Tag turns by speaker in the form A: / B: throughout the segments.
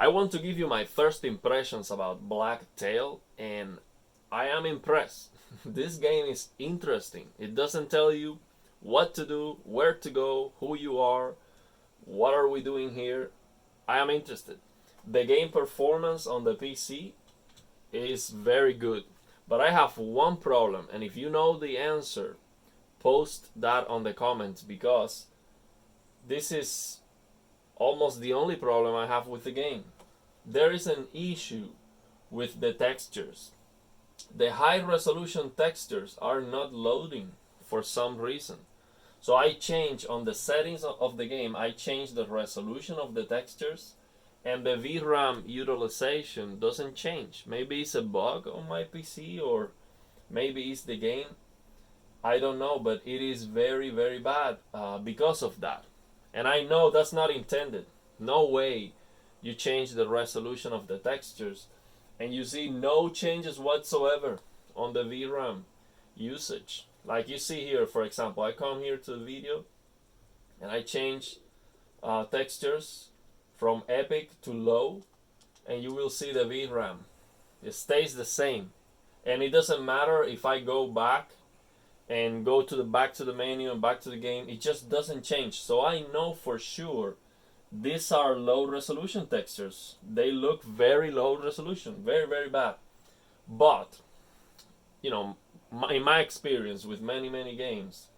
A: I want to give you my first impressions about Blacktail, and I am impressed. This game is interesting. It doesn't tell you what to do, where to go, who you are, what are we doing here. I am interested. The game performance on the PC is very good, but I have one problem, and if you know the answer, post that on the comments, because this is almost the only problem I have with the game. There is an issue with the textures. The high resolution textures are not loading for some reason. So I change on the settings of the game, I change the resolution of the textures, and the VRAM utilization doesn't change. Maybe it's a bug on my PC, or maybe it's the game. I don't know, but it is very, very bad because of that. And I know that's not intended. No way you change the resolution of the textures and you see no changes whatsoever on the VRAM usage. Like you see here, for example, I come here to the video and I change textures from epic to low, and you will see the VRAM. It stays the same. And it doesn't matter if I go back and go to the back to the menu and back to the game, it just doesn't change. So I know for sure these are low resolution textures. They look very low resolution, very, very bad. But, you know, in my experience with many, many games,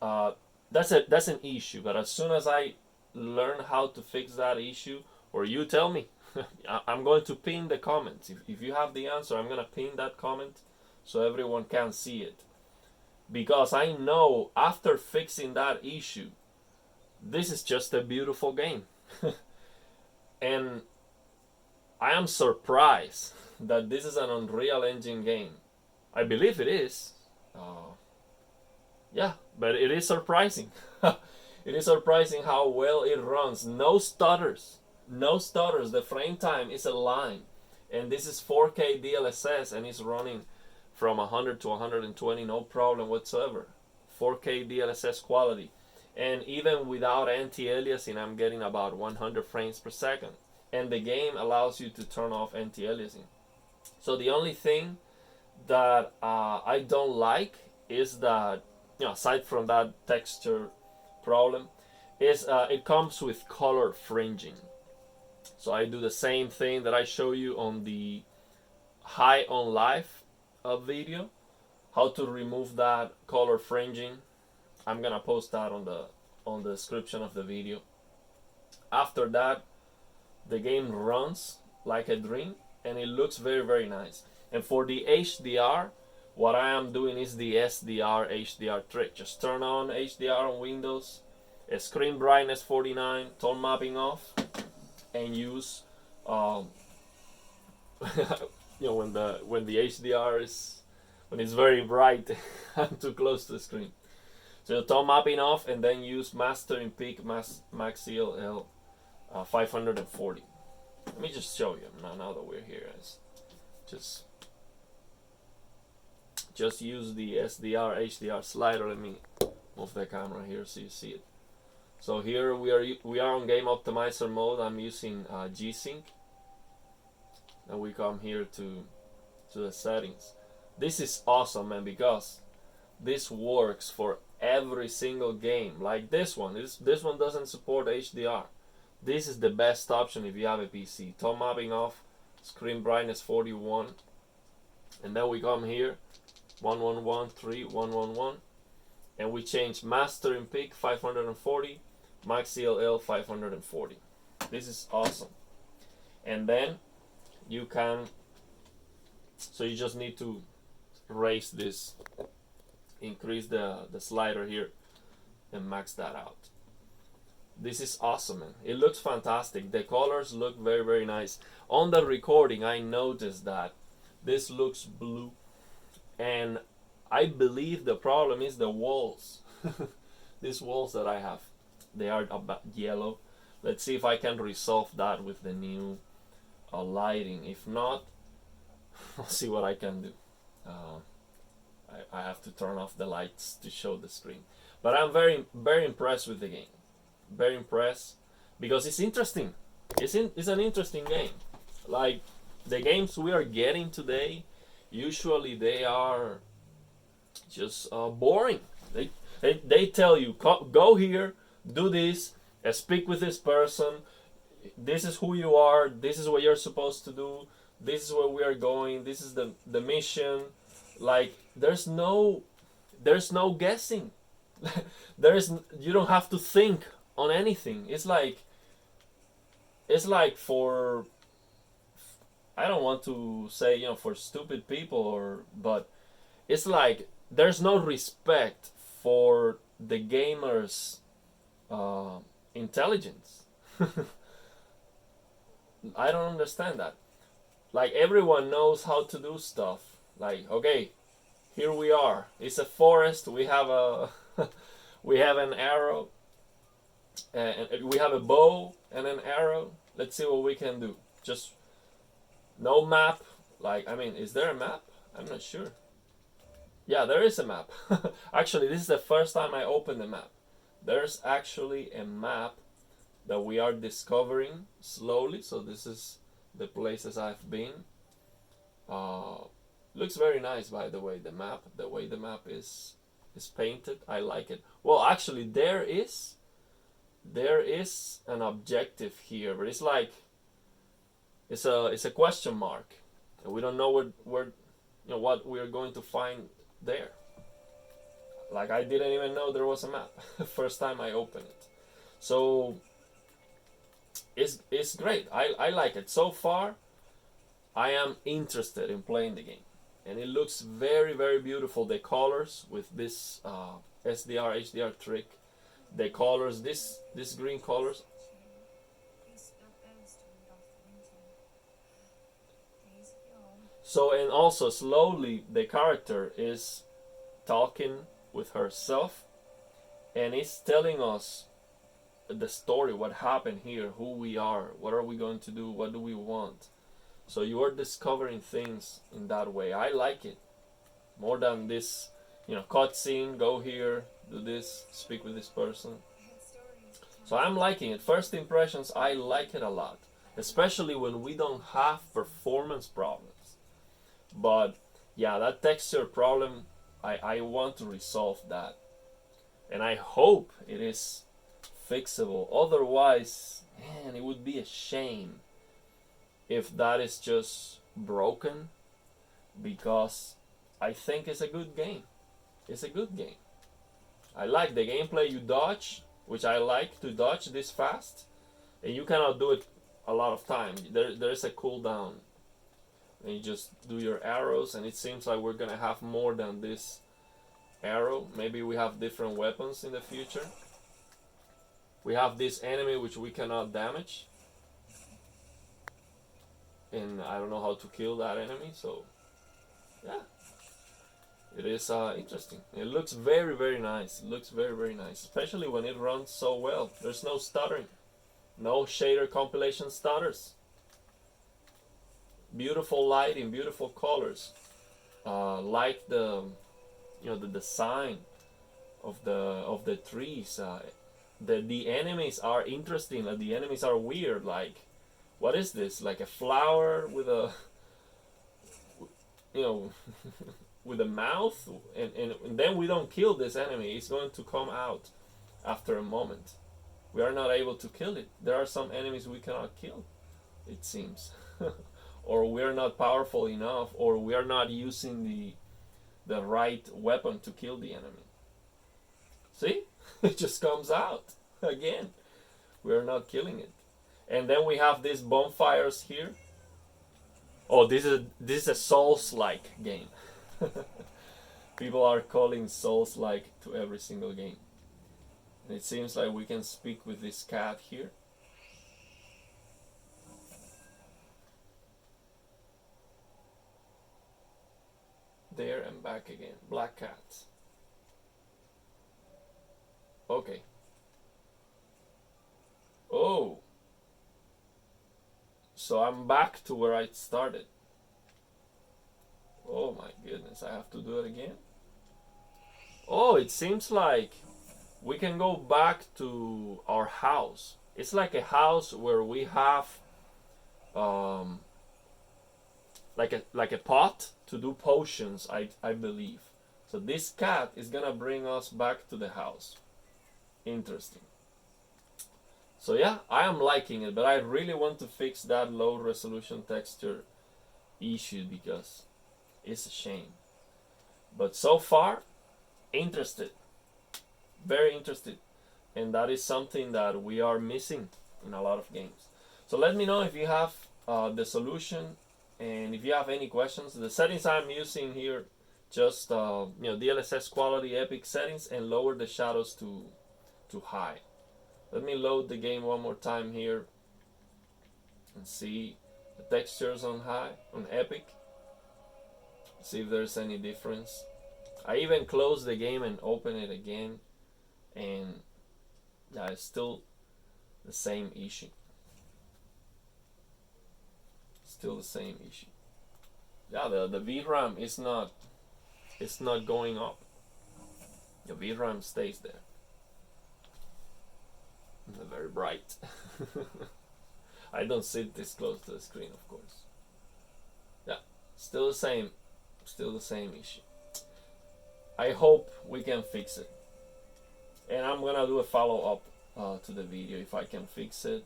A: that's an issue. But as soon as I learn how to fix that issue, or you tell me, I'm going to pin the comments. If you have the answer, I'm going to pin that comment so everyone can see it. Because I know after fixing that issue, this is just a beautiful game. And I am surprised that this is an Unreal Engine game. I believe it is. Yeah, but it is surprising. It is surprising how well it runs. No stutters. No stutters. The frame time is a line. And this is 4K DLSS and it's running from 100 to 120, no problem whatsoever. 4K DLSS quality. And even without anti-aliasing, I'm getting about 100 frames per second. And the game allows you to turn off anti-aliasing. So the only thing that I don't like is that, you know, aside from that texture problem, is it comes with color fringing. So I do the same thing that I show you on the High on Life video, how to remove that color fringing. I'm gonna post that on the description of the video. After that, the game runs like a dream and it looks very, very nice. And for the HDR, what I am doing is the SDR HDR trick. Just turn on HDR on Windows, screen brightness 49, tone mapping off, and use you know, when the HDR is, when it's very bright and too close to the screen. So tone mapping off, and then use master in peak max CLL 540. Let me just show you now that we're here. Just use the SDR HDR slider. Let me move the camera here so you see it. So here we are on game optimizer mode. I'm using G-Sync. And we come here to the settings. This is awesome, man, because this works for every single game. Like this one. This one doesn't support HDR. This is the best option if you have a PC. Tone mapping off, screen brightness 41, and then we come here 1113 111, and we change master in peak 540, max CLL 540. This is awesome. And then you can, so you just need to raise this, increase the slider here, and max that out. This is awesome, man. It looks fantastic. The colors look very, very nice. On the recording, I noticed that this looks blue, and I believe the problem is the walls. These walls that I have, they are about yellow. Let's see if I can resolve that with the new lighting. If not, I'll see what I can do. I have to turn off the lights to show the screen. But I'm very, very impressed with the game. Very impressed because it's interesting. It's an interesting game. Like the games we are getting today, usually they are just boring. They tell you go here, do this, speak with this person. This is who you are. This is what you're supposed to do. This is where we are going. This is the mission. Like there's no guessing. There's you don't have to think on anything. It's like for I don't want to say for stupid people but it's like there's no respect for the gamer's intelligence. I don't understand that. Like everyone knows how to do stuff. Like okay, here we are. It's a forest. We have a we have an arrow, and we have a bow and an arrow. Let's see what we can do. Just no map. Like I mean, is there a map? I'm not sure. Yeah, there is a map. Actually, this is the first time I open the map. There's actually a map that we are discovering slowly. So this is the places I've been. Looks very nice, by the way. The way the map is painted, I like it. Well, actually, there is an objective here, but it's like it's a question mark, and we don't know where what we are going to find there. Like I didn't even know there was a map first time I opened it. So it's great. I like it. So far I am interested in playing the game, and it looks very very beautiful. The colors with this SDR HDR trick, the colors, this green colors. So and also slowly the character is talking with herself, and it's telling us the story, what happened here, who we are, what are we going to do, what do we want. So you are discovering things in that way. I like it more than this, cutscene. Go here, do this, speak with this person. So I'm liking it. First impressions, I like it a lot, especially when we don't have performance problems. But yeah, that texture problem, I want to resolve that, and I hope it is fixable. Otherwise, man, it would be a shame if that is just broken, because I think it's a good game. It's a good game. I like the gameplay. You dodge, which I like to dodge this fast, and you cannot do it a lot of time. There's a cooldown, and you just do your arrows, and it seems like we're gonna have more than this arrow. Maybe we have different weapons in the future. We have this enemy which we cannot damage, and I don't know how to kill that enemy. So yeah, it is interesting. It looks very very nice. It looks very very nice, especially when it runs so well. There's no stuttering, no shader compilation stutters. Beautiful lighting, beautiful colors. Like the the design of the trees. The enemies are interesting. The enemies are weird. Like, what is this? Like a flower with a with a mouth, and then we don't kill this enemy. It's going to come out after a moment. We are not able to kill it. There are some enemies we cannot kill, it seems. Or we are not powerful enough, or we are not using the right weapon to kill the enemy. See? It just comes out again. We are not killing it. And then we have these bonfires here. Oh, this is a Souls-like game. People are calling Souls-like to every single game. And it seems like we can speak with this cat here. There and back again. Black cats. Okay. Oh. So I'm back to where I started. Oh my goodness, I have to do it again? Oh, it seems like we can go back to our house. It's like a house where we have um, like a pot to do potions, I believe. So this cat is gonna bring us back to the house. Interesting. So yeah, I am liking it, but I really want to fix that low resolution texture issue because it's a shame. But so far, interested, very interested, and that is something that we are missing in a lot of games. So let me know if you have the solution, and if you have any questions. The settings I'm using here, just DLSS quality, epic settings, and lower the shadows to high. Let me load the game one more time here and see the textures on high, on epic. See if there's any difference. I even close the game and open it again, and yeah, it's still the same issue. Still the same issue. Yeah, the VRAM is not, it's not going up. The VRAM stays there. They're very bright. I don't sit this close to the screen, of course. Yeah, still the same issue. I hope we can fix it, and I'm gonna do a follow-up to the video if I can fix it,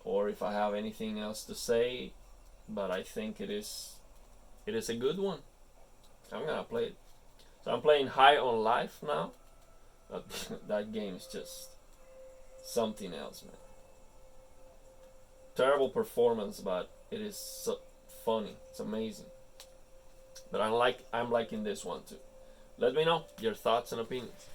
A: or if I have anything else to say. But I think it is a good one. I'm gonna play it. So I'm playing High on Life now. That game is just something else, man. Terrible performance, but it is so funny. It's amazing. But I'm liking this one too. Let me know your thoughts and opinions.